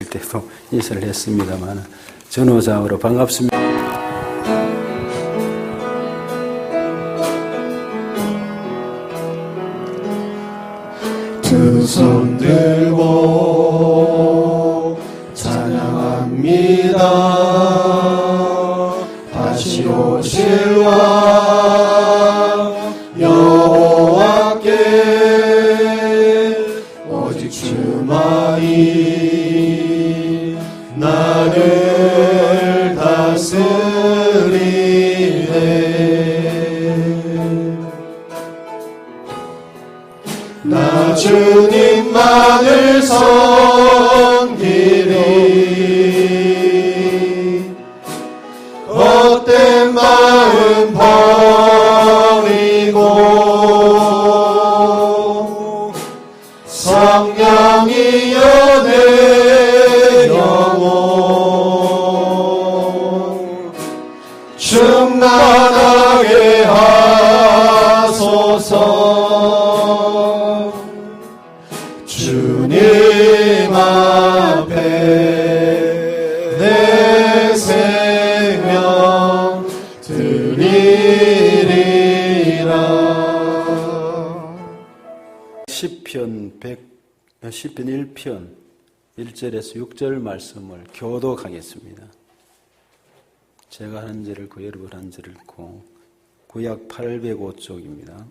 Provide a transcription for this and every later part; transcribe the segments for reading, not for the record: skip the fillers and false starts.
오실 때도 인사를 했습니다만 전호장으로 반갑습니다. 두 손 들고 찬양합니다. 다시 오실 왕 여호와께 오직 주만이 나를 다스리네. 나 주님만을 섬기리. 헛된 마음 버리고 성령이여 내 영혼 충만하게 하소서. 주님 앞에 내 생명 드리리라. 시편 1편 1절에서 6절 말씀을 교독하겠습니다. 제가 하는 절을 읽고 여러분 하는 절을 읽고 구약 805쪽입니다.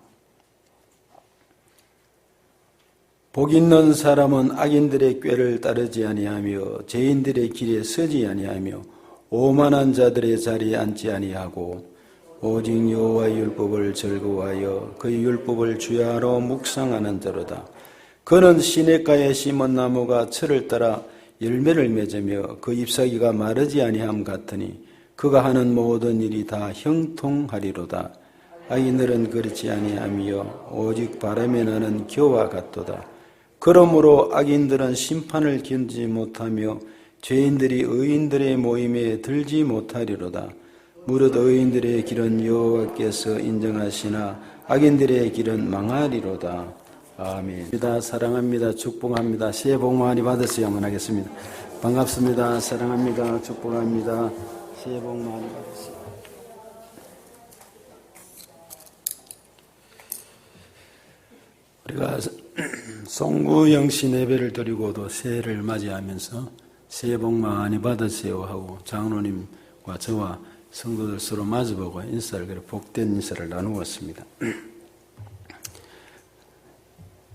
복 있는 사람은 악인들의 꾀를 따르지 아니하며 죄인들의 길에 서지 아니하며 오만한 자들의 자리에 앉지 아니하고 오직 여호와의 율법을 즐거워하여 그의 율법을 주야로 묵상하는 자로다. 그는 시냇가에 심은 나무가 철을 따라 열매를 맺으며 그 잎사귀가 마르지 아니함 같으니 그가 하는 모든 일이 다 형통하리로다. 악인들은 그렇지 아니하며 오직 바람에 나는 겨와 같도다. 그러므로 악인들은 심판을 견디지 못하며 죄인들이 의인들의 모임에 들지 못하리로다. 무릇 의인들의 길은 여호와께서 인정하시나 악인들의 길은 망하리로다. 아멘. 사랑합니다. 축복합니다. 새해 복 많이 받으세요. 하겠습니다. 반갑습니다. 사랑합니다. 축복합니다. 새해 복 많이 받으세요. 우리가 송구영신 예배를 드리고도 새해를 맞이하면서 새해 복 많이 받으세요 하고 장로님과 저와 성도들 서로 마주보고 인사를, 복된 인사를 나누었습니다.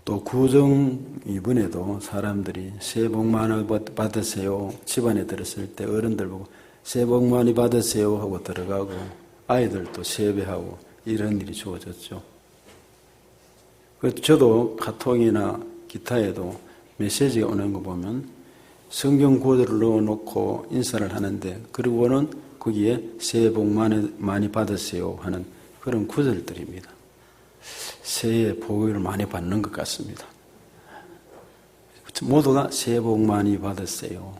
또 구정 이번에도 사람들이 새해 복 많이 받으세요 집안에 들었을 때 어른들 보고 새해 복 많이 받으세요 하고 들어가고 아이들도 세배하고 이런 일이 주어졌죠. 저도 카톡이나 기타에도 메시지가 오는 거 보면 성경 구절을 넣어놓고 인사를 하는데 그리고는 거기에 새해 복 많이 받으세요 하는 그런 구절들입니다. 새해 복을 많이 받는 것 같습니다. 모두가 새해 복 많이 받으세요.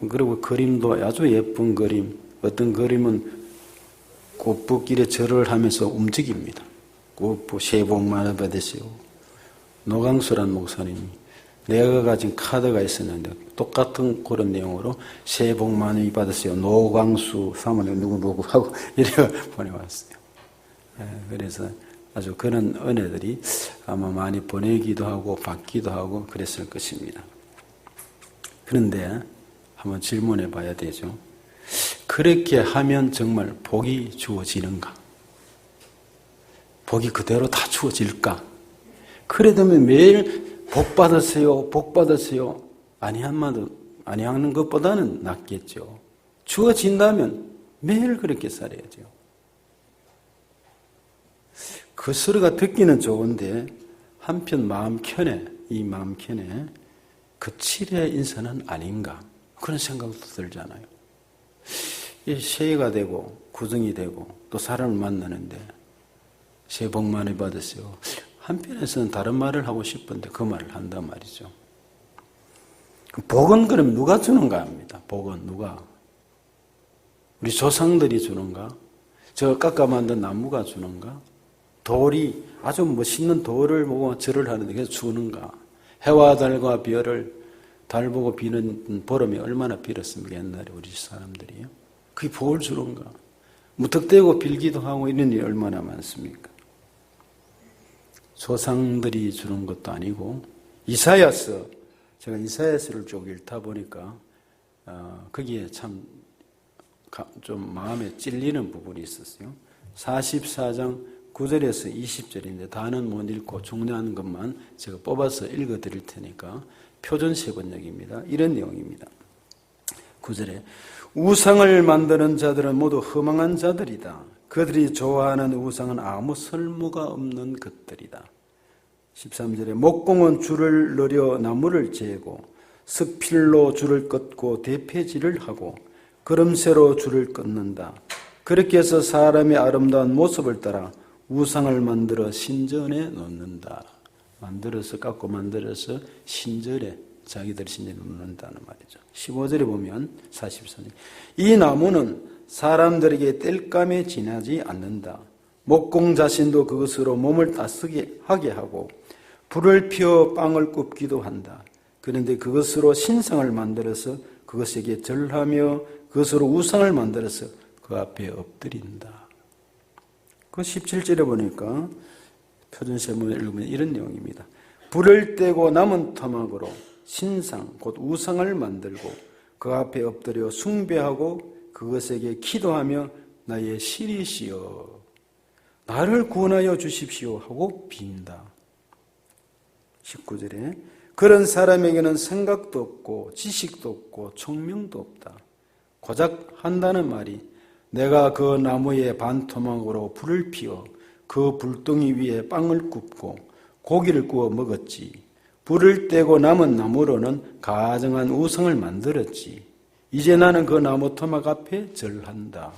그리고 그림도 아주 예쁜 그림, 어떤 그림은 꽃붓길에 절을 하면서 움직입니다. 새해 복 많이 받으세요. 노강수란 목사님이 내가 가진 카드가 있었는데 똑같은 그런 내용으로 새해 복 많이 받으세요. 노광수 사모님 누구 하고 이렇게 보내왔어요. 그래서 아주 그런 은혜들이 아마 많이 보내기도 하고 받기도 하고 그랬을 것입니다. 그런데 한번 질문해 봐야 되죠. 그렇게 하면 정말 복이 주어지는가? 복이 그대로 다 주어질까? 그래도면 매일 복 받으세요, 복 받으세요. 아니하는 것보다는 낫겠죠. 주어진다면 매일 그렇게 살아야죠. 그 소리가 듣기는 좋은데 한편 마음 편에 그칠의 인사는 아닌가 그런 생각도 들잖아요. 이 새해가 되고 구정이 되고 또 사람을 만나는데 새해 복 많이 받으세요. 한편에서는 다른 말을 하고 싶은데 그 말을 한단 말이죠. 복은 그럼 누가 주는가 합니다. 복은 누가? 우리 조상들이 주는가? 저 깎아 만든 나무가 주는가? 돌이 아주 멋있는 돌을 보고 절을 하는데 그래서 주는가? 해와 달과 별을 달 보고 비는 보름에 얼마나 빌었습니까? 옛날에 우리 사람들이요. 그게 복을 주는가? 무턱대고 빌기도 하고 이런 일이 얼마나 많습니까? 조상들이 주는 것도 아니고 이사야서, 제가 이사야서를 쭉 읽다 보니까 거기에 참 좀 마음에 찔리는 부분이 있었어요. 44장 9절에서 20절인데 다는 못 읽고 중요한 것만 제가 뽑아서 읽어드릴 테니까 표준세 번역입니다. 이런 내용입니다. 9절에 우상을 만드는 자들은 모두 허망한 자들이다. 그들이 좋아하는 우상은 아무 설무가 없는 것들이다. 13절에 목공은 줄을 늘려 나무를 재고 스필로 줄을 꺾고 대패질을 하고 걸음새로 줄을 끊는다. 그렇게 해서 사람의 아름다운 모습을 따라 우상을 만들어 신전에 놓는다. 만들어서 깎고 만들어서 신전에 자기들 신전에 놓는다는 말이죠. 15절에 보면 44절 이 나무는 사람들에게 땔감에 지나지 않는다. 목공 자신도 그것으로 몸을 따스게 하게 하고 불을 피워 빵을 굽기도 한다. 그런데 그것으로 신상을 만들어서 그것에게 절하며 그것으로 우상을 만들어서 그 앞에 엎드린다. 그 17절에 보니까 표준세문을 읽으면 이런 내용입니다. 불을 떼고 남은 토막으로 신상 곧 우상을 만들고 그 앞에 엎드려 숭배하고 그것에게 기도하며 나의 신이시여 나를 구원하여 주십시오 하고 빈다. 19절에 그런 사람에게는 생각도 없고 지식도 없고 총명도 없다. 고작 한다는 말이 내가 그 나무의 반토막으로 불을 피워 그 불덩이 위에 빵을 굽고 고기를 구워 먹었지. 불을 떼고 남은 나무로는 가증한 우상을 만들었지. 이제 나는 그 나무 토막 앞에 절한다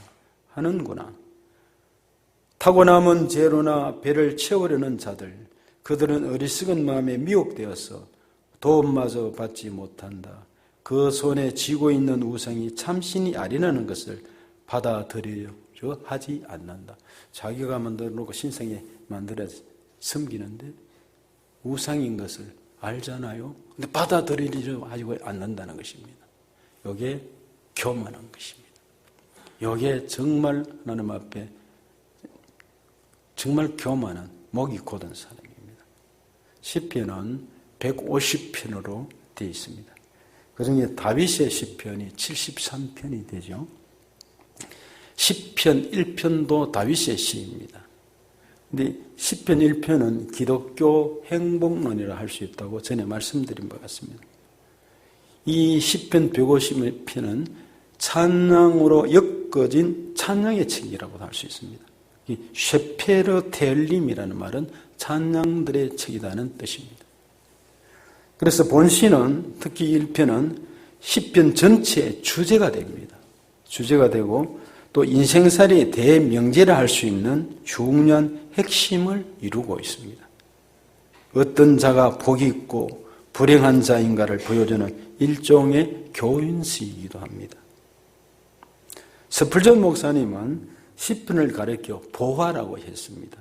하는구나. 타고 남은 재료나 배를 채우려는 자들, 그들은 어리석은 마음에 미혹되어서 도움마저 받지 못한다. 그 손에 쥐고 있는 우상이 참신이 아니라는 것을 받아들이려 하지 않는다. 자기가 만들어 놓고 신상에 만들어 섬기는데 우상인 것을 알잖아요. 근데 받아들이려 하지 않는다는 것입니다. 이게 교만한 것입니다. 이게 정말 하나님 앞에 정말 교만한 목이 곧은 사람입니다. 시편은 150편으로 되어 있습니다. 그중에 다윗의 시편이 73편이 되죠. 시편 1편도 다윗의 시입니다. 근데 시편 1편은 기독교 행복론이라 할 수 있다고 전에 말씀드린 바 같습니다. 이 시편 150편은 찬양으로 엮어진 찬양의 책이라고 할 수 있습니다. 이 쉐페르 텔림이라는 말은 찬양들의 책이라는 뜻입니다. 그래서 본시는 특히 1편은 시편 전체의 주제가 됩니다. 주제가 되고 또 인생살이의 대명제라 할 수 있는 중요한 핵심을 이루고 있습니다. 어떤 자가 복이 있고 불행한 자인가를 보여주는 일종의 교훈시이기도 합니다. 스펄전 목사님은 시편을 가리켜 보화라고 했습니다.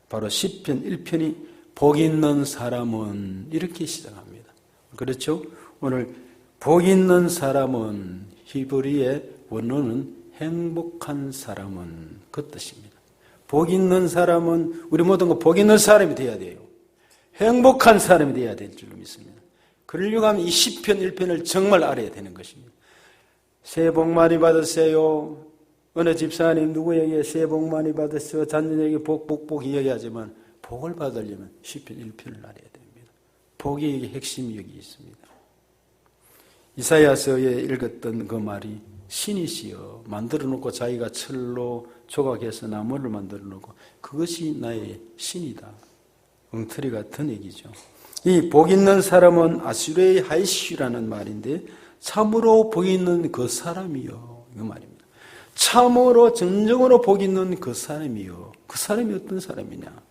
바로 시편 1편이 복 있는 사람은 이렇게 시작합니다. 그렇죠? 오늘 복 있는 사람은 히브리의 원어는 행복한 사람은 그 뜻입니다. 복 있는 사람은 우리 모두가 복 있는 사람이 되어야 돼요. 행복한 사람이 되어야 될 줄로 믿습니다. 그러려고 하면 이 시편 1편을 정말 알아야 되는 것입니다. 새해 복 많이 받으세요. 어느 집사님 누구에게 새해 복 많이 받으세요. 자녀에게 복 이야기하지만 복을 받으려면 시편 1편을 알아야 됩니다. 복의 핵심이 여기 있습니다. 이사야서에 읽었던 그 말이 신이시여 만들어 놓고 자기가 철로 조각해서 나무를 만들어 놓고 그것이 나의 신이다. 엉터리 같은 얘기죠. 이 복 있는 사람은 아수르의 하이시라는 말인데 참으로 복 있는 그 사람이요. 이 말입니다. 참으로 진정으로 복 있는 그 사람이요. 그 사람이 어떤 사람이냐?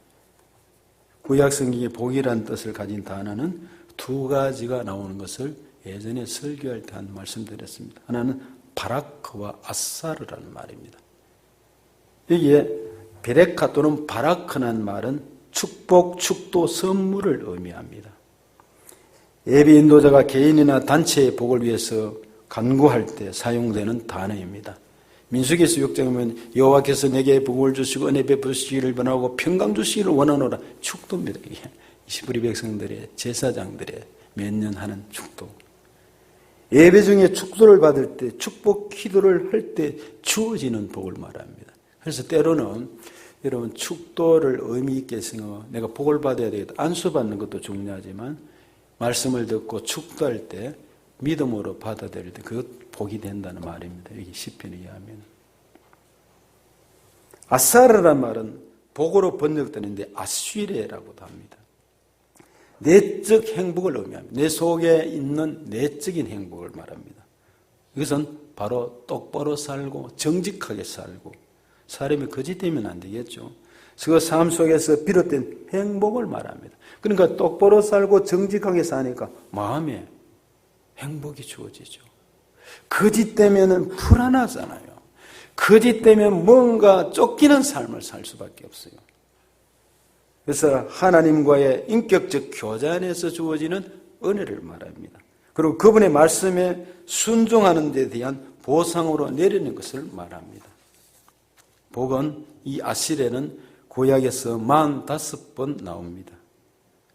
구약 성경에 복이라는 뜻을 가진 단어는 두 가지가 나오는 것을 예전에 설교할 때 한 말씀드렸습니다. 하나는 바라크와 아사르라는 말입니다. 여기에 베레카 또는 바라크라는 말은 축복, 축도, 선물을 의미합니다. 예비 인도자가 개인이나 단체의 복을 위해서 간구할 때 사용되는 단어입니다. 민수기에서 6장에 보면 여호와께서 내게 복을 주시고 은혜 베푸시기를 원하고 평강 주시기를 원하노라. 축도입니다. 이게 이스라엘 백성들의 제사장들의 매년 하는 축도. 예배 중에 축도를 받을 때 축복 기도를 할 때 주어지는 복을 말합니다. 그래서 때로는 여러분 축도를 의미 있게 생각하고 내가 복을 받아야 되겠다. 안수받는 것도 중요하지만 말씀을 듣고 축도할 때 믿음으로 받아들일 때 그것 복이 된다는 말입니다. 여기 시편에 의하면. 아사르란 말은 복으로 번역되는데 아쉬레라고도 합니다. 내적 행복을 의미합니다. 내 속에 있는 내적인 행복을 말합니다. 이것은 바로 똑바로 살고 정직하게 살고 사람이 거짓되면 안 되겠죠. 그 삶 속에서 비롯된 행복을 말합니다. 그러니까 똑바로 살고 정직하게 사니까 마음에 행복이 주어지죠. 거짓되면 불안하잖아요. 거짓되면 뭔가 쫓기는 삶을 살 수밖에 없어요. 그래서 하나님과의 인격적 교제 안에서 주어지는 은혜를 말합니다. 그리고 그분의 말씀에 순종하는 데 대한 보상으로 내리는 것을 말합니다. 복은 이 아시레는 구약에서 45번 나옵니다.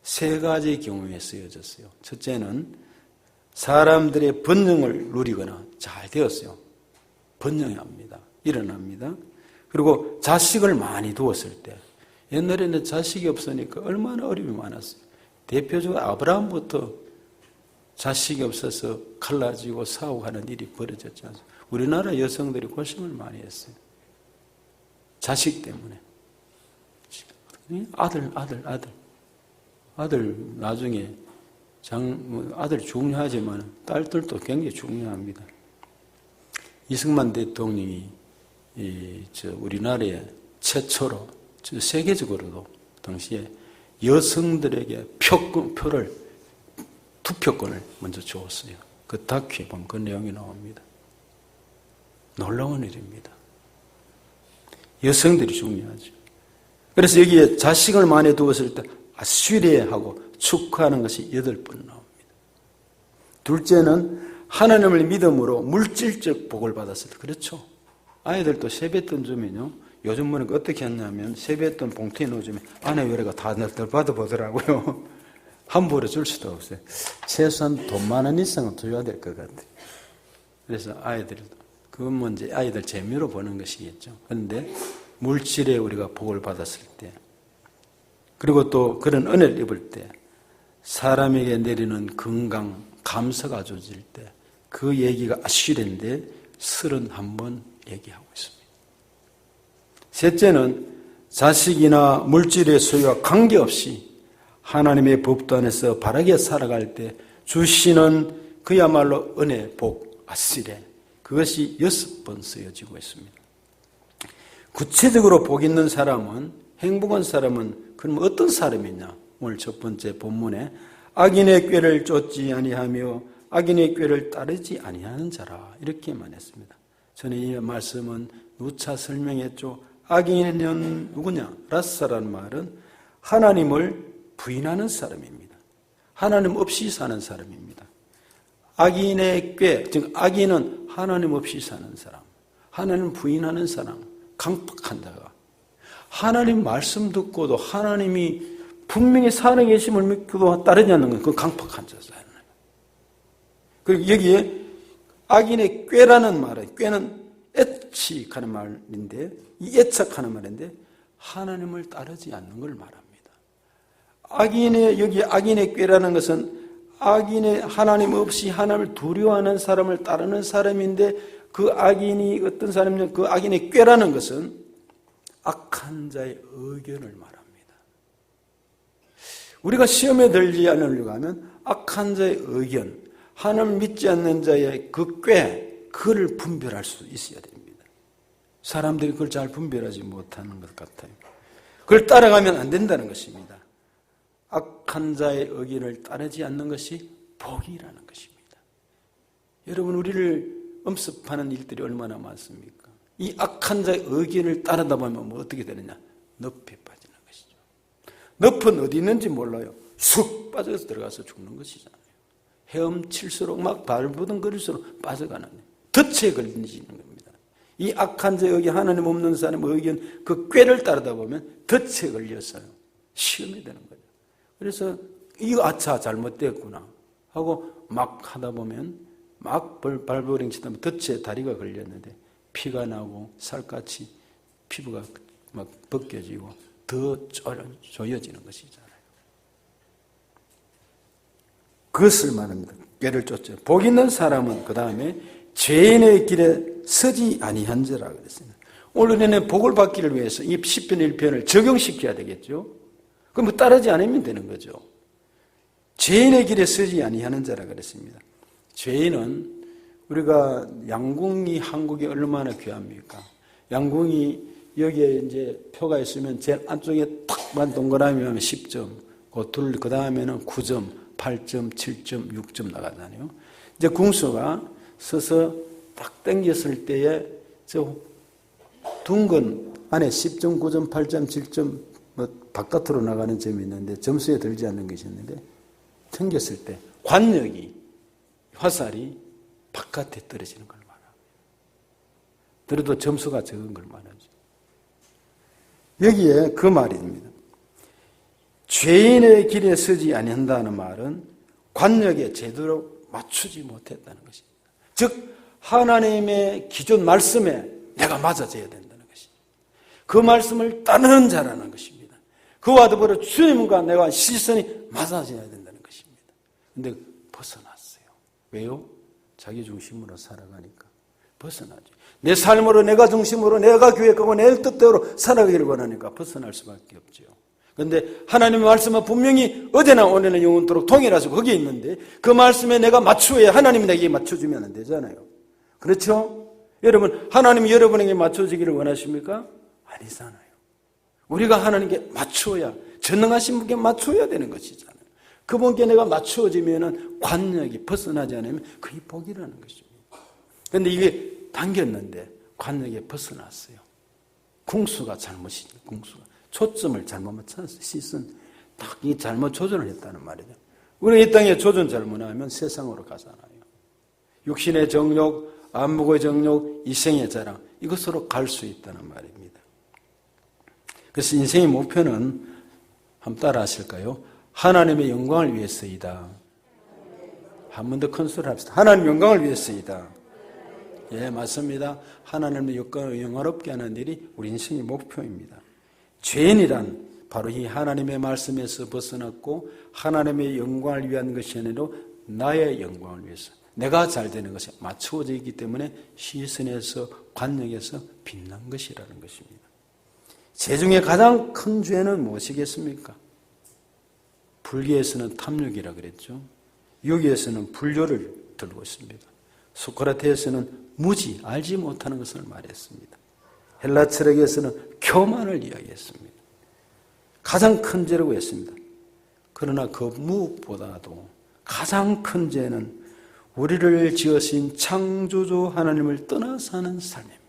세 가지 경우에 쓰여졌어요. 첫째는 사람들의 번영을 누리거나 잘 되었어요. 번영합니다. 일어납니다. 그리고 자식을 많이 두었을 때 옛날에는 자식이 없으니까 얼마나 어려움이 많았어요. 대표적으로 아브라함부터 자식이 없어서 갈라지고 싸우고 하는 일이 벌어졌지 않습니까? 우리나라 여성들이 고생을 많이 했어요. 자식 때문에. 아들 나중에 아들 중요하지만 딸들도 굉장히 중요합니다. 이승만 대통령이 우리나라에 최초로 세계적으로도 당시에 여성들에게 투표권을 먼저 주었어요. 그 다큐에 보면 그 내용이 나옵니다. 놀라운 일입니다. 여성들이 중요하죠. 그래서 여기에 자식을 많이 두었을 때 아쉬리하고 축하하는 것이 8번 나옵니다. 둘째는 하나님을 믿음으로 물질적 복을 받았을 때 그렇죠. 아이들도 세뱃돈 주면요. 요즘 보니까 어떻게 했냐면 세뱃돈 봉투에 넣어주면 아내 외래가 다 받아보더라고요. 함부로 줄 수도 없어요. 최소한 돈 10,000원 이상은 줘야 될 것 같아요. 그래서 아이들도 그건 뭔지 아이들 재미로 보는 것이겠죠. 그런데 물질에 우리가 복을 받았을 때 그리고 또 그런 은혜를 입을 때 사람에게 내리는 건강, 감사가 주어질 때 그 얘기가 아쉬레인데 31번 얘기하고 있습니다. 셋째는 자식이나 물질의 소유와 관계없이 하나님의 법도 안에서 바르게 살아갈 때 주시는 그야말로 은혜, 복, 아시레 그것이 6번 쓰여지고 있습니다. 구체적으로 복 있는 사람은 행복한 사람은 그럼 어떤 사람이냐? 오늘 첫 번째 본문에 악인의 꾀를 쫓지 아니하며 악인의 꾀를 따르지 아니하는 자라 이렇게만 했습니다. 저는 이 말씀은 누차 설명했죠. 악인은 누구냐? 라사라는 말은 하나님을 부인하는 사람입니다. 하나님 없이 사는 사람입니다. 악인의 꾀, 즉 악인은 하나님 없이 사는 사람, 하나님 부인하는 사람, 강팍한 자가 하나님 말씀 듣고도 하나님이 분명히 살아계심을 믿고도 따르지 않는 건 그건 강팍한 자잖아요. 그리고 여기에 악인의 꾀라는 말은 꾀는 애착하는 말인데 이 애착하는 말인데 하나님을 따르지 않는 걸 말합니다. 여기 악인의 꾀라는 것은 악인의 하나님 없이 하나님을 두려워하는 사람을 따르는 사람인데 그 악인이 어떤 사람이냐 그 악인의 꾀라는 것은 악한 자의 의견을 말합니다. 우리가 시험에 들지 않으려고 하면 악한 자의 의견, 하나님 믿지 않는 자의 그 꾀, 그걸 분별할 수 있어야 됩니다. 사람들이 그걸 잘 분별하지 못하는 것 같아요. 그걸 따라가면 안 된다는 것입니다. 악한 자의 의견을 따르지 않는 것이 복이라는 것입니다. 여러분 우리를 엄습하는 일들이 얼마나 많습니까? 이 악한 자의 의견을 따르다 보면 뭐 어떻게 되느냐? 늪에 빠지는 것이죠. 늪은 어디 있는지 몰라요. 쑥 빠져서 들어가서 죽는 것이잖아요. 헤엄칠수록 막 발부둥거릴수록 빠져가는 덫에 걸리는 겁니다. 이 악한 자 여기 하나님 없는 사람의 의견 그 꾀를 따르다 보면 덫에 걸렸어요. 시험이 되는 거죠. 그래서 이거 아차 잘못됐구나 하고 막 하다 보면 막 발버둥 치다 보면 덫에 다리가 걸렸는데 피가 나고 살갗이 피부가 막 벗겨지고 더 조여지는 것이잖아요. 그것을 말합니다. 꾀를 쫓죠. 복 있는 사람은 그 다음에 죄인의 길에 서지 아니한 자라 그랬습니다. 오늘 우리는 복을 받기를 위해서 이 10편 1편을 적용시켜야 되겠죠. 그럼 뭐 따르지 않으면 되는 거죠. 죄인의 길에 서지 아니하는 자라 그랬습니다. 죄인은 우리가 양궁이 한국에 얼마나 귀합니까? 양궁이 여기에 이제 표가 있으면 제일 안쪽에 탁만 동그라미 하면 10점, 그 다음에는 9점, 8점, 7점, 6점 나가잖아요. 이제 궁수가 서서 딱 당겼을 때에 저 둥근 안에 10점, 9점, 8점, 7점 뭐 바깥으로 나가는 점이 있는데 점수에 들지 않는 것이 있는데 당겼을 때 관력이 화살이 바깥에 떨어지는 걸 말합니다. 그래도 점수가 적은 걸 말하죠. 여기에 그 말입니다. 죄인의 길에 서지 아니한다는 말은 관력에 제대로 맞추지 못했다는 것입니다. 즉 하나님의 기존 말씀에 내가 맞아져야 된다는 것입니다. 그 말씀을 따르는 자라는 것입니다. 그와 더불어 주님과 내가 시선이 맞아져야 된다는 것입니다. 그런데 벗어났어요. 왜요? 자기 중심으로 살아가니까 벗어나죠. 내 삶으로 내가 중심으로 내가 계획하고 내 뜻대로 살아가기를 원하니까 벗어날 수밖에 없죠. 그런데 하나님의 말씀은 분명히 어제나 오늘은 영원토록 동일하시고 거기에 있는데 그 말씀에 내가 맞추어야 하나님이 내게 맞춰주면 안 되잖아요. 그렇죠? 여러분 하나님이 여러분에게 맞춰주기를 원하십니까? 아니잖아요. 우리가 하나님께 맞추어야 전능하신 분께 맞춰야 되는 것이잖아요. 그분께 내가 맞추어지면 관력이 벗어나지 않으면 그게 복이라는 것입니다. 그런데 이게 당겼는데 관력에 벗어났어요. 궁수가 잘못이죠. 궁수가 초점을 잘못 맞춰서 시선 딱 이 잘못 조절을 했다는 말이죠. 우리 이 땅에 조절 잘못하면 세상으로 가잖아요. 육신의 정욕, 안목의 정욕, 이생의 자랑 이것으로 갈 수 있다는 말입니다. 그래서 인생의 목표는 한번 따라 하실까요? 하나님의 영광을 위해서이다. 한 번 더 큰 소리를 합시다. 하나님의 영광을 위해서이다. 예, 맞습니다. 하나님의 영광을 영화롭게 하는 일이 우리 인생의 목표입니다. 죄인이란 바로 이 하나님의 말씀에서 벗어났고 하나님의 영광을 위한 것이 아니라 나의 영광을 위해서 내가 잘 되는 것에 맞추어져 있기 때문에 시선에서 관력에서 빛난 것이라는 것입니다. 죄 중에 가장 큰 죄는 무엇이겠습니까? 불교에서는 탐욕이라 그랬죠. 유교에서는 불교를 들고 있습니다. 소크라테스는 무지, 알지 못하는 것을 말했습니다. 헬라 철학에서는 교만을 이야기했습니다. 가장 큰 죄라고 했습니다. 그러나 그 무엇보다도 가장 큰 죄는 우리를 지으신 창조주 하나님을 떠나 사는 삶입니다.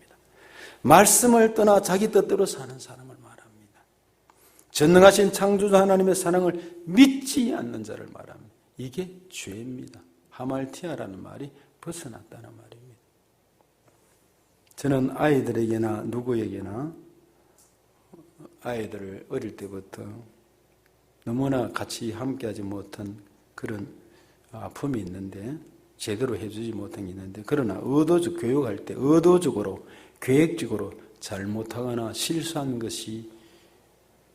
말씀을 떠나 자기 뜻대로 사는 사람을 말합니다. 전능하신 창조주 하나님의 사랑을 믿지 않는 자를 말합니다. 이게 죄입니다. 하말티아라는 말이 벗어났다는 말입니다. 저는 아이들에게나 누구에게나 아이들을 어릴 때부터 너무나 같이 함께하지 못한 그런 아픔이 있는데 제대로 해주지 못한 게 있는데 그러나 의도적 교육할 때 의도적으로 계획적으로 잘못하거나 실수한 것이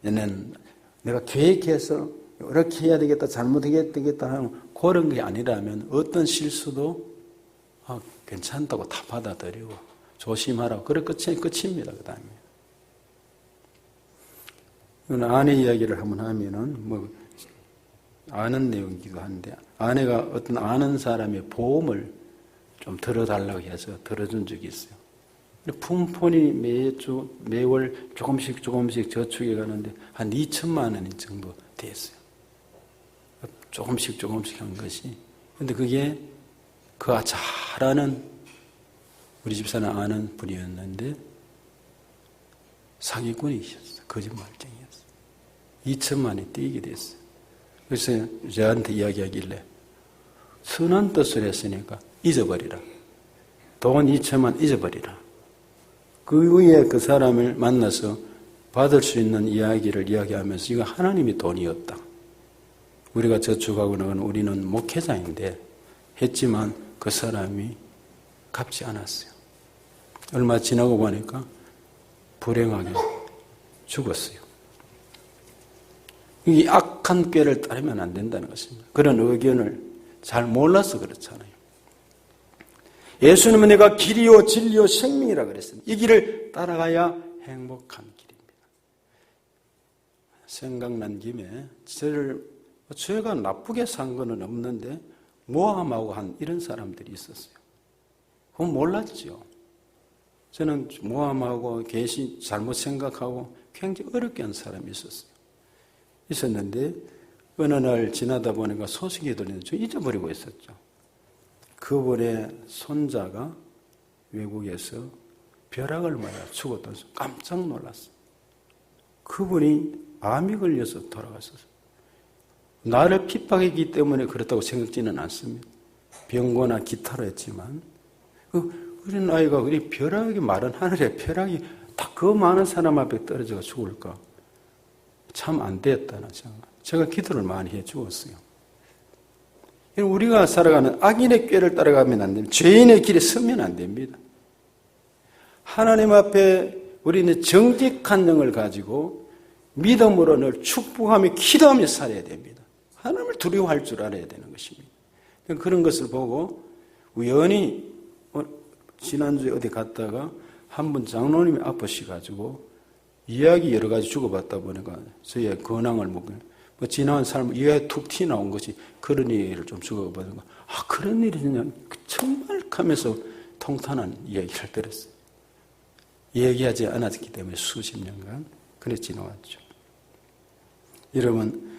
얘는 내가 계획해서 이렇게 해야 되겠다 잘못해야 되겠다 하는 그런 게 아니라면 어떤 실수도 괜찮다고 다 받아들이고 조심하라고 그래 끝입니다. 그 다음에 아내 이야기를 한번 하면은 뭐 아는 내용이기도 한데 아내가 어떤 아는 사람의 보험을 좀 들어달라고 해서 들어준 적이 있어요. 품폰이 매월 조금씩 저축해 가는데 한 2천만 원 정도 됐어요. 조금씩 한 것이. 근데 그게 그가 잘 아는 우리 집사는 아는 분이었는데 사기꾼이셨어요. 거짓말쟁이였어요. 2천만 원이 떼이게 됐어요. 그래서 저한테 이야기하길래 선한 뜻을 했으니까 잊어버리라. 돈 2천만 잊어버리라. 그 위에 그 사람을 만나서 받을 수 있는 이야기를 이야기하면서 이거 하나님이 돈이었다. 우리가 저축하고 나가는 우리는 목회자인데 했지만 그 사람이 갚지 않았어요. 얼마 지나고 보니까 불행하게 죽었어요. 이 악한 꾀를 따르면 안 된다는 것입니다. 그런 의견을 잘 몰라서 그렇잖아요. 예수님은 내가 길이요 진리요 생명이라 그랬습니다. 이 길을 따라가야 행복한 길입니다. 생각난 김에 제가 나쁘게 산 거는 없는데 모함하고 한 이런 사람들이 있었어요. 그건 몰랐죠. 저는 모함하고 계시 잘못 생각하고 굉장히 어렵게 한 사람이 있었는데 어느 날 지나다 보니까 소식이 들리는데 저 잊어버리고 있었죠. 그분의 손자가 외국에서 벼락을 맞아 죽었다고 해서 깜짝 놀랐어요. 그분이 암이 걸려서 돌아갔었어요. 나를 핍박했기 때문에 그렇다고 생각지는 않습니다. 병고나 기타로 했지만 어린 아이가 우리 벼락이 마른 하늘에 벼락이 다 그 많은 사람 앞에 떨어져 죽을까? 참 안 되었다는 생각. 제가 기도를 많이 해 주었어요. 우리가 살아가는 악인의 꾀를 따라가면 안 됩니다. 죄인의 길에 서면 안 됩니다. 하나님 앞에 우리는 정직한 영을 가지고 믿음으로 늘 축복하며 기도하며 살아야 됩니다. 하나님을 두려워할 줄 알아야 되는 것입니다. 그런 것을 보고 우연히 지난주에 어디 갔다가 한 분 장로님이 아프셔가지고 이야기 여러 가지 주고받다 보니까 저의 근황을 묻고 지나간 삶 이야기 툭 튀어나온 것이 그런 얘기를 좀 주고받은 거. 아, 그런 일이 있냐? 정말 하면서 통탄한 이야기를 들었어요. 얘기하지 않았기 때문에 수십 년간 그래 지나왔죠. 여러분,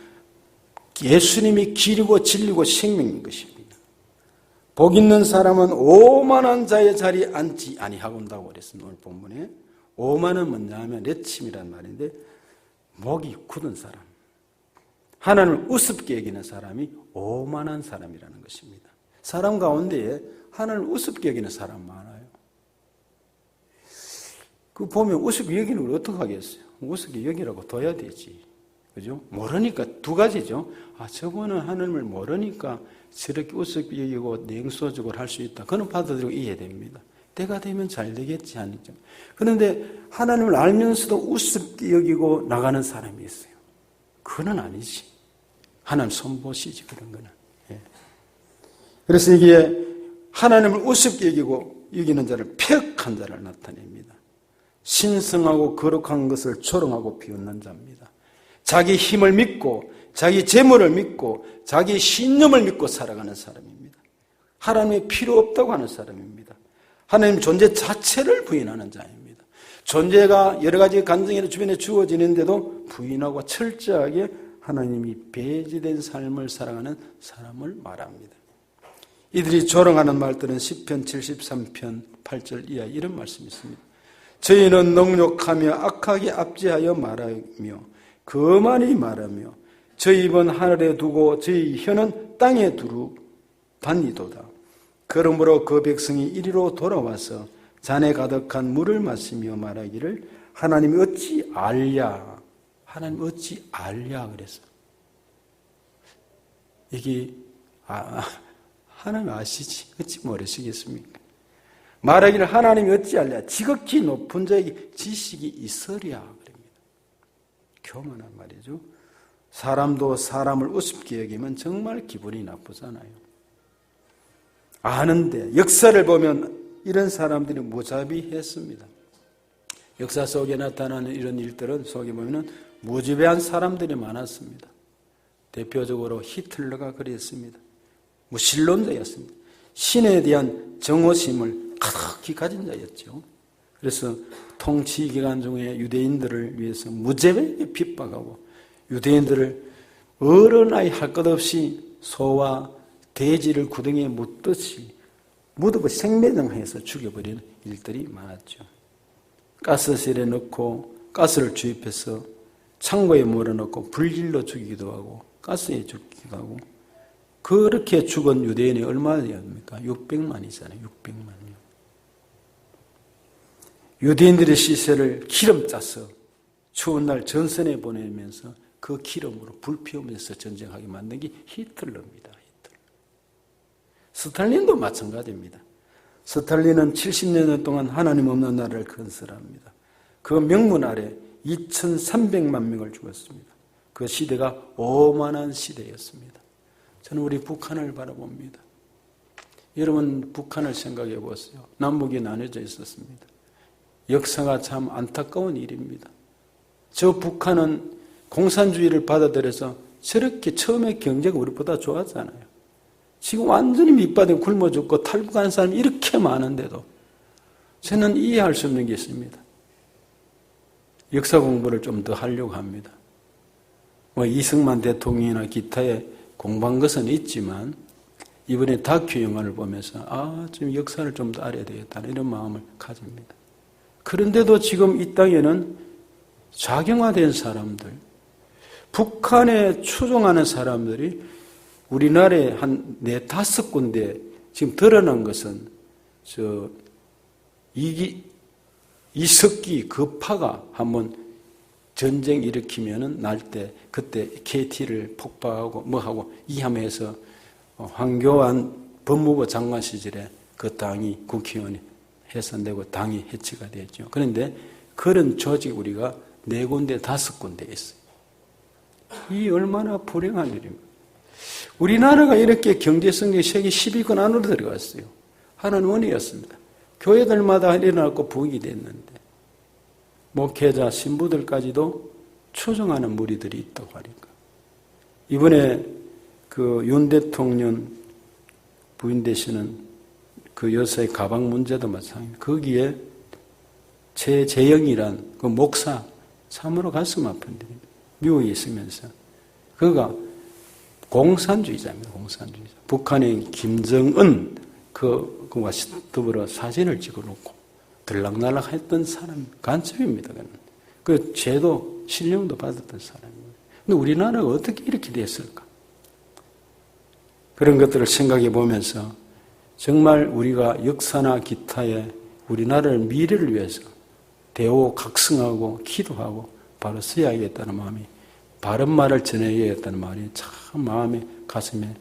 예수님이 길이고 진리고 생명인 것입니다. 복 있는 사람은 오만한 자의 자리에 앉지 아니하건다고 그랬습니다. 오늘 본문에. 오만은 뭐냐 하면 내침이란 말인데 목이 굳은 사람. 하나님을 우습게 여기는 사람이 오만한 사람이라는 것입니다. 사람 가운데에 하나님을 우습게 여기는 사람 많아요. 그 보면 우습게 여기는 걸 어떻게 하겠어요? 우습게 여기라고 둬야 되지. 그죠? 모르니까 두 가지죠. 아, 저분은 하나님을 모르니까 저렇게 우습게 여기고 냉소적으로 할 수 있다. 그는 받아들이고 이해됩니다. 때가 되면 잘 되겠지 하니까. 그런데 하나님을 알면서도 우습게 여기고 나가는 사람이 있어요. 그건 아니지. 하나님 손보시지 그런 거는. 예. 그래서 이게 하나님을 우습게 여기고 여기는 자를 폐역한 자를 나타냅니다. 신성하고 거룩한 것을 조롱하고 비웃는 자입니다. 자기 힘을 믿고 자기 재물을 믿고 자기 신념을 믿고 살아가는 사람입니다. 하나님이 필요 없다고 하는 사람입니다. 하나님 존재 자체를 부인하는 자입니다. 존재가 여러 가지 간증이 주변에 주어지는데도 부인하고 철저하게 하나님이 배제된 삶을 살아가는 사람을 말합니다. 이들이 조롱하는 말들은 시편 73편 8절 이하 이런 말씀이 있습니다. 저희는 능욕하며 악하게 압제하여 말하며 거만히 말하며 저희 입은 하늘에 두고 저희 혀는 땅에 두루 반이도다. 그러므로 그 백성이 이리로 돌아와서 잔에 가득한 물을 마시며 말하기를 하나님이 어찌 알랴. 하나님 어찌 알랴 그랬어. 이게 하나님 아시지 어찌 모르시겠습니까? 말하기를 하나님이 어찌 알랴. 지극히 높은 자에게 지식이 있으랴 그럽니다. 교만한 말이죠. 사람도 사람을 우습게 여기면 정말 기분이 나쁘잖아요. 아는데 역사를 보면 이런 사람들이 무자비했습니다. 역사 속에 나타나는 이런 일들은 속에 보면 무지배한 사람들이 많았습니다. 대표적으로 히틀러가 그랬습니다. 무신론자였습니다. 신에 대한 정오심을 가득히 가진 자였죠. 그래서 통치 기간 중에 유대인들을 위해서 무자비하게 핍박하고 유대인들을 어른아이 할 것 없이 소와 돼지를 구덩이에 묻듯이 묻고 생매장해서 죽여버리는 일들이 많았죠. 가스실에 넣고 가스를 주입해서 창고에 몰아넣고 불질러 죽이기도 하고 가스에 죽기도 하고 그렇게 죽은 유대인이 얼마입니까? 600만이잖아요. 600만이요. 유대인들의 시체를 기름 짜서 추운 날 전선에 보내면서 그 기름으로 불 피우면서 전쟁하게 만든 게 히틀러입니다. 히틀러. 스탈린도 마찬가지입니다. 스탈린은 70년 동안 하나님 없는 나라를 건설합니다. 그 명문 아래 2300만 명을 죽었습니다. 그 시대가 오만한 시대였습니다. 저는 우리 북한을 바라봅니다. 여러분 북한을 생각해 보세요. 남북이 나눠져 있었습니다. 역사가 참 안타까운 일입니다. 저 북한은 공산주의를 받아들여서 저렇게 처음에 경제가 우리보다 좋았잖아요. 지금 완전히 밑바닥에 굶어 죽고 탈북한 사람이 이렇게 많은데도 저는 이해할 수 없는 게 있습니다. 역사 공부를 좀 더 하려고 합니다. 이승만 대통령이나 기타에 공부한 것은 있지만 이번에 다큐 영화를 보면서 좀 역사를 좀 더 알아야 되겠다는 이런 마음을 가집니다. 그런데도 지금 이 땅에는 좌경화된 사람들, 북한에 추종하는 사람들이 우리나라에 한 4-5군데 지금 드러난 것은 이석기 그 파가 한번 전쟁 일으키면은 날 때 그때 KT를 폭파하고 뭐하고 이함해서 황교안 법무부 장관 시절에 그 당이 국회의원이 해산되고 당이 해체가 됐죠. 그런데 그런 조직 우리가 4군데 5군데 있어요. 이 얼마나 불행한 일입니까? 우리나라가 이렇게 경제성장이 세계 10위권 안으로 들어갔어요. 하나는 원이었습니다. 교회들마다 일어났고 부흥이 됐는데 목회자, 신부들까지도 추종하는 무리들이 있다고 하니까. 이번에 그 윤 대통령 부인 되시는 그 여사의 가방 문제도 마찬가지입니다. 거기에 최재영이란 그 목사, 참으로 가슴 아픈 일입니다. 미국에 있으면서. 그가 공산주의자입니다. 공산주의자. 북한의 김정은 그와 더불어 사진을 찍어놓고 들락날락 했던 사람, 간첩입니다. 그 죄도, 신령도 받았던 사람입니다. 근데 우리나라가 어떻게 이렇게 됐을까? 그런 것들을 생각해 보면서 정말 우리가 역사나 기타에 우리나라의 미래를 위해서 대오 각성하고 기도하고 바로 서야겠다는 마음이, 바른 말을 전해야겠다는 말이 참 마음에 가슴에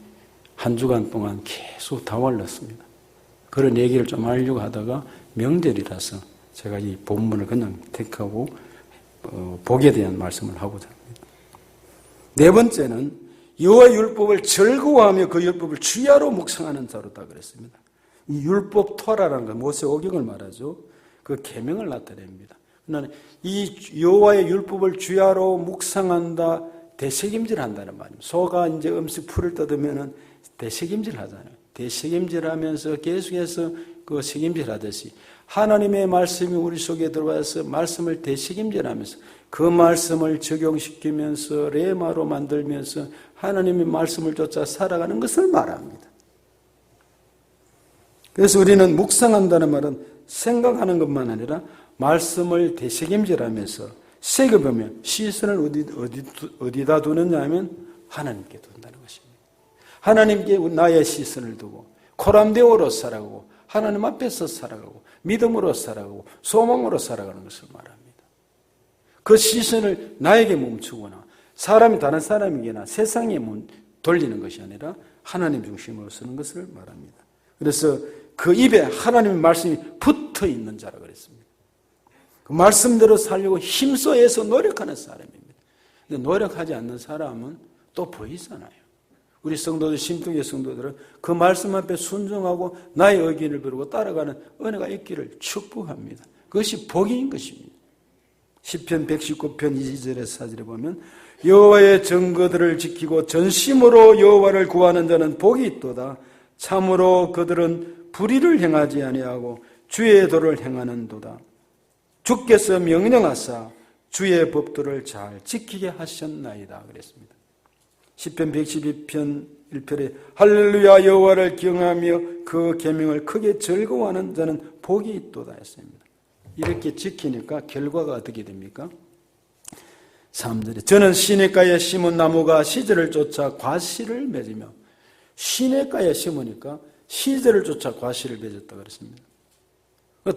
한 주간 동안 계속 다왈랐습니다. 그런 얘기를 좀 하려고 하다가 명절이라서 제가 이 본문을 그냥 택하고 복에 대한 말씀을 하고자 합니다. 4번째는 여호와의 율법을 즐거워하며 그 율법을 주야로 묵상하는 자로다 그랬습니다. 이 율법 토라라는 건 모세 오경을 말하죠. 그 계명을 나타냅니다. 이 여호와의 율법을 주야로 묵상한다, 대책임질한다는 말입니다. 소가 이제 음식 풀을 뜯으면은 대책임질 하잖아요. 대책임질하면서 계속해서 그 책임질하듯이 하나님의 말씀이 우리 속에 들어와서 말씀을 대책임질하면서 그 말씀을 적용시키면서 레마로 만들면서 하나님의 말씀을 쫓아 살아가는 것을 말합니다. 그래서 우리는 묵상한다는 말은 생각하는 것만 아니라 말씀을 대책임질하면서 새겨보면 시선을 어디다 두느냐 하면 하나님께 둔다는 것입니다. 하나님께 나의 시선을 두고 코람데오로 살아가고 하나님 앞에서 살아가고 믿음으로 살아가고 소망으로 살아가는 것을 말합니다. 그 시선을 나에게 멈추거나 사람이 다른 사람에게나 세상에 돌리는 것이 아니라 하나님 중심으로 쓰는 것을 말합니다. 그래서 그 입에 하나님의 말씀이 붙어 있는 자라 그랬습니다. 그 말씀대로 살려고 힘써서 노력하는 사람입니다. 근데 노력하지 않는 사람은 또 보이잖아요. 우리 성도들, 신통의 성도들은 그 말씀 앞에 순종하고 나의 의견을 부르고 따라가는 은혜가 있기를 축복합니다. 그것이 복인 것입니다. 시편 119편 2절의 4절에 보면 여호와의 증거들을 지키고 전심으로 여호와를 구하는 자는 복이 있도다. 참으로 그들은 불의를 행하지 아니하고 주의 도를 행하는도다. 주께서 명령하사 주의 법도를 잘 지키게 하셨나이다 그랬습니다. 시편 112편 1편에 할렐루야 여호와를 경하며 그 계명을 크게 즐거워하는 자는 복이 있도다 했습니다. 이렇게 지키니까 결과가 어떻게 됩니까? 3절에 저는 시냇가에 심은 나무가 시절을 쫓아 과실을 맺으며 시냇가에 심으니까 시절을 쫓아 과실을 맺었다 그랬습니다.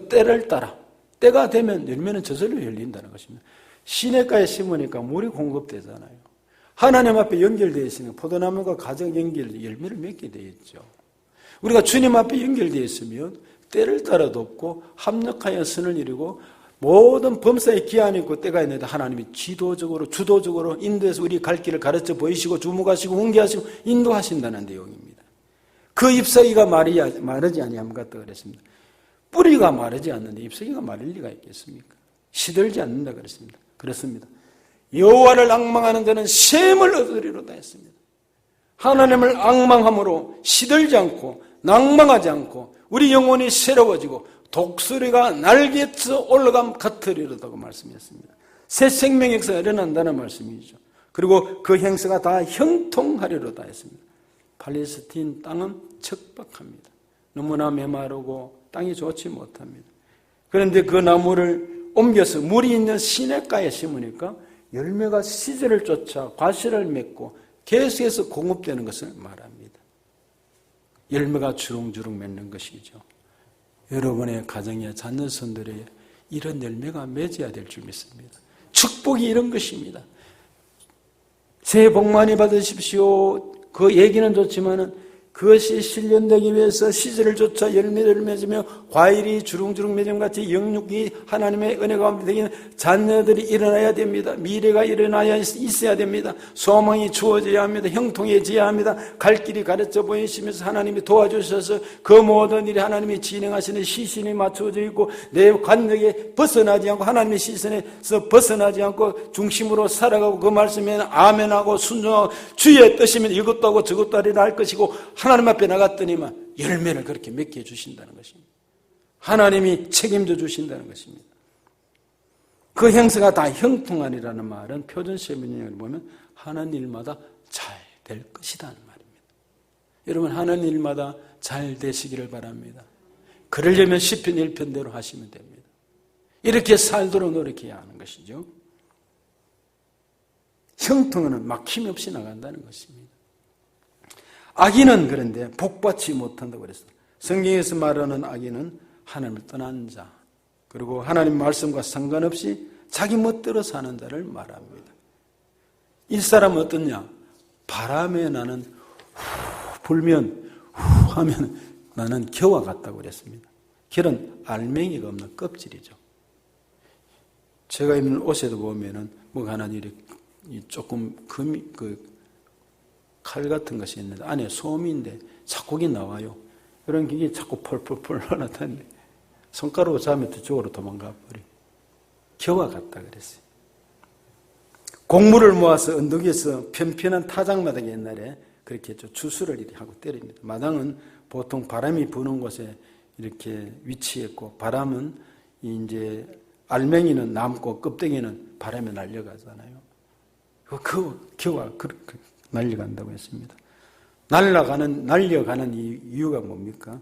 때를 따라 때가 되면 열매는 저절로 열린다는 것입니다. 시냇가에 심으니까 물이 공급되잖아요. 하나님 앞에 연결되어 있으면 포도나무가 가정 연결 열매를 맺게 되어 있죠. 우리가 주님 앞에 연결되어 있으면 때를 따라 돕고 합력하여 선을 이루고 모든 범사에 기한이 있고 때가 있는데 하나님이 지도적으로 주도적으로 인도해서 우리 갈 길을 가르쳐 보이시고 주목하시고 훈계하시고 인도하신다는 내용입니다. 그 잎사귀가 마르지 아니함과 또 그랬습니다. 뿌리가 마르지 않는데 잎사귀가 마를 리가 있겠습니까? 시들지 않는다 그랬습니다. 그렇습니다. 여호와를 앙망하는 자는 셈을 얻으리로다 했습니다. 하나님을 앙망함으로 시들지 않고 낭망하지 않고 우리 영혼이 새로워지고 독수리가 날개쳐 올라감 같으리로다고 말씀했습니다. 새 생명 역사가 일어난다는 말씀이죠. 그리고 그 행사가 다 형통하리로다 했습니다. 팔레스틴 땅은 척박합니다. 너무나 메마르고 땅이 좋지 못합니다. 그런데 그 나무를 옮겨서 물이 있는 시냇가에 심으니까 열매가 시절을 쫓아 과실을 맺고 계속해서 공급되는 것을 말합니다. 열매가 주렁주렁 맺는 것이죠. 여러분의 가정에 자녀선들의 이런 열매가 맺어야 될 줄 믿습니다. 축복이 이런 것입니다. 새해 복 많이 받으십시오. 그 얘기는 좋지만은 그것이 실현되기 위해서 시절을 쫓아 열매를 맺으며 과일이 주렁주렁 맺음같이 영육이 하나님의 은혜 가운데 되기는 자녀들이 일어나야 됩니다. 미래가 일어나야 있어야 됩니다. 소망이 주어져야 합니다. 형통해져야 합니다. 갈 길이 가르쳐 보이시면서 하나님이 도와주셔서 그 모든 일이 하나님이 진행하시는 시신이 맞춰져 있고 내 관역에 벗어나지 않고 하나님의 시선에서 벗어나지 않고 중심으로 살아가고 그 말씀에는 아멘하고 순종하고 주의 뜻이면 이것도 하고 저것도 하리라 할 것이고 하나님 앞에 나갔더니만 열매를 그렇게 맺게 해주신다는 것입니다. 하나님이 책임져 주신다는 것입니다. 그 행사가 다 형통하리라는 말은 표준세문형을 보면 하는 일마다 잘 될 것이라는 말입니다. 여러분 하는 일마다 잘 되시기를 바랍니다. 그러려면 시편 1편대로 하시면 됩니다. 이렇게 살도록 노력해야 하는 것이죠. 형통은 막힘 없이 나간다는 것입니다. 악인은 그런데 복받지 못한다고 그랬어요. 성경에서 말하는 악인은 하나님을 떠난 자, 그리고 하나님 말씀과 상관없이 자기 멋대로 사는 자를 말합니다. 이 사람은 어떠냐? 바람에 나는 불면 하면 나는 겨와 같다고 그랬습니다. 결은 알맹이가 없는 껍질이죠. 제가 입는 옷에도 보면은 뭐가 하나 이렇게 조금 칼 같은 것이 있는데 안에 솜인데 자국이 나와요. 그런 게 자꾸 펄펄펄 나타나는데 손가락으로 잡으면 저쪽으로 도망가 버려. 겨와 같다 그랬어요. 곡물을 모아서 언덕에서 편편한 타작마당에 옛날에 그렇게 했죠. 주수를 이렇게 하고 때립니다. 마당은 보통 바람이 부는 곳에 이렇게 위치했고 바람은 이제 알맹이는 남고 껍데기는 바람에 날려가잖아요. 그 겨와 그렇게 날려간다고 했습니다. 날려가는 이유가 뭡니까?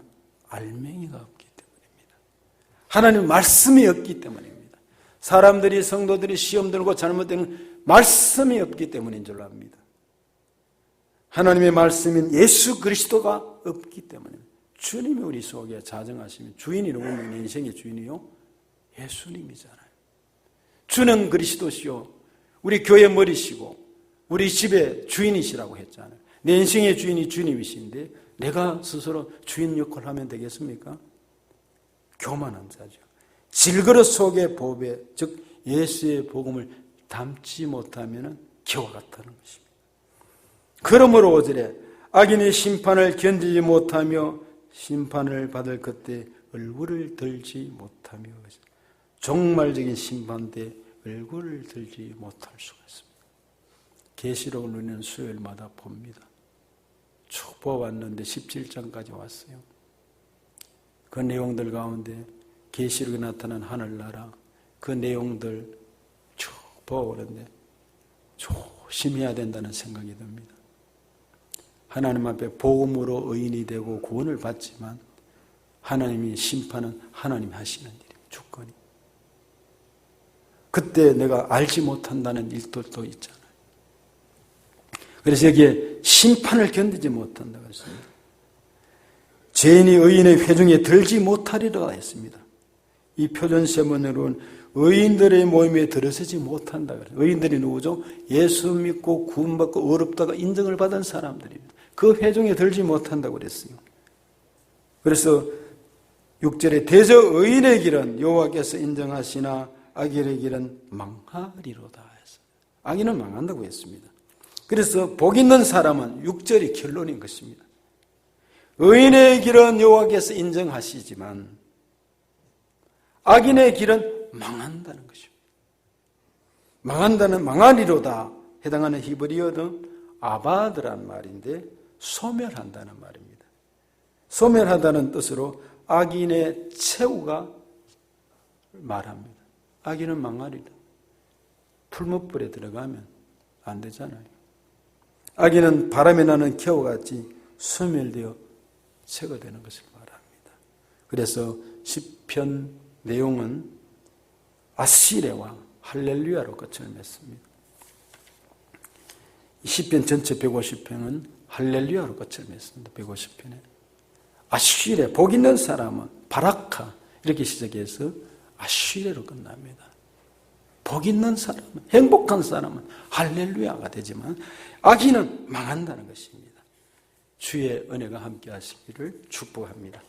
알맹이가 없기 때문입니다. 하나님 말씀이 없기 때문입니다. 사람들이 성도들이 시험 들고 잘못되는 말씀이 없기 때문인 줄 압니다. 하나님의 말씀인 예수 그리스도가 없기 때문입니다. 주님이 우리 속에 자정하시면 주인이 누구면 내 인생의 주인이요? 예수님이잖아요. 주는 그리스도시요 우리 교회 머리시고 우리 집의 주인이시라고 했잖아요. 내 인생의 주인이 주님이신데 내가 스스로 주인 역할을 하면 되겠습니까? 교만한 자죠. 질그릇 속의 보배, 즉 예수의 복음을 담지 못하면 겨와 같다는 것입니다. 그러므로 5절에 악인의 심판을 견디지 못하며 심판을 받을 그때 얼굴을 들지 못하며 종말적인 심판 때 얼굴을 들지 못할 수가 있습니다. 계시록을 우리는 수요일마다 봅니다. 쭉 보았는데 17장까지 왔어요. 그 내용들 가운데 계시록에 나타난 하늘나라 그 내용들 쭉 보았는데 조심해야 된다는 생각이 듭니다. 하나님 앞에 복음으로 의인이 되고 구원을 받지만 하나님이 심판은 하나님이 하시는 일입니다. 주권이. 그때 내가 알지 못한다는 일들도 있잖아요. 그래서 여기에 심판을 견디지 못한다고 했습니다. 죄인이 의인의 회중에 들지 못하리라 했습니다. 이 표준세문으로는 의인들의 모임에 들어서지 못한다. 의인들이 누구죠? 예수 믿고 구원받고 어렵다가 인정을 받은 사람들입니다. 그 회중에 들지 못한다고 그랬어요. 그래서 6절에 대저 의인의 길은 여호와께서 인정하시나 악인의 길은 망하리로다 해서 악인은 망한다고 했습니다. 그래서 복 있는 사람은 6절이 결론인 것입니다. 의인의 길은 여호와께서 인정하시지만 악인의 길은 망한다는 것입니다. 망한다는 망하리로다 해당하는 히브리어는 아바드란 말인데 소멸한다는 말입니다. 소멸하다는 뜻으로 악인의 최후가 말합니다. 악인은 망하리라. 풀무불에 들어가면 안 되잖아요. 악인은 바람에 나는 겨우같이 소멸되어 제거되는 것을 말합니다. 그래서 시편 내용은 아시레와 할렐루야로 끝을 맺습니다. 시편 전체 150편은 할렐루야로 끝을 맺습니다. 150편에 아시레, 복 있는 사람은 바라카 이렇게 시작해서 아시레로 끝납니다. 복 있는 사람은, 행복한 사람은 할렐루야가 되지만 악인은 망한다는 것입니다. 주의 은혜가 함께 하시기를 축복합니다.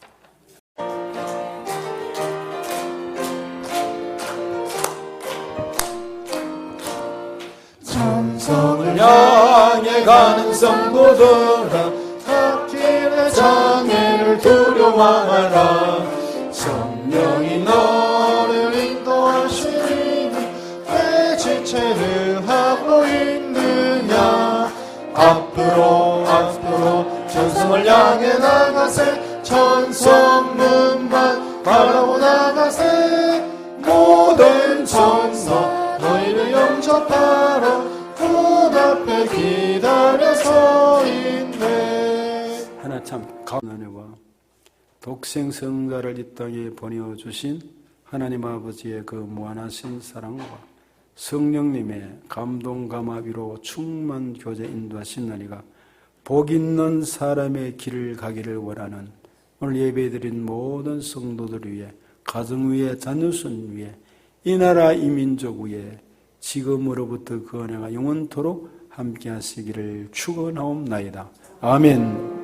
천성을 향해 가는 성도들아, 갓길의 장애를 두려워하라. 성령이 너를 인도하시니 내 지체를 하고 있느냐. 앞으로 천성을 향해 나가세. 천성문만 바라보 나가세. 모든 천성 너희를 영접하라. 문 앞에 기다려 서 있네. 하나 참 가운 은혜와 독생성자를 이 땅에 보내주신 하나님 아버지의 그 무한하신 사랑과 성령님의 감동 감화비로 충만 교제 인도하신 나니가 복 있는 사람의 길을 가기를 원하는 오늘 예배드린 모든 성도들 위해, 가정 위에, 자녀손 위에, 이 나라 이 민족 위에 지금으로부터 그 은혜가 영원토록 함께 하시기를 축원하옵나이다. 아멘.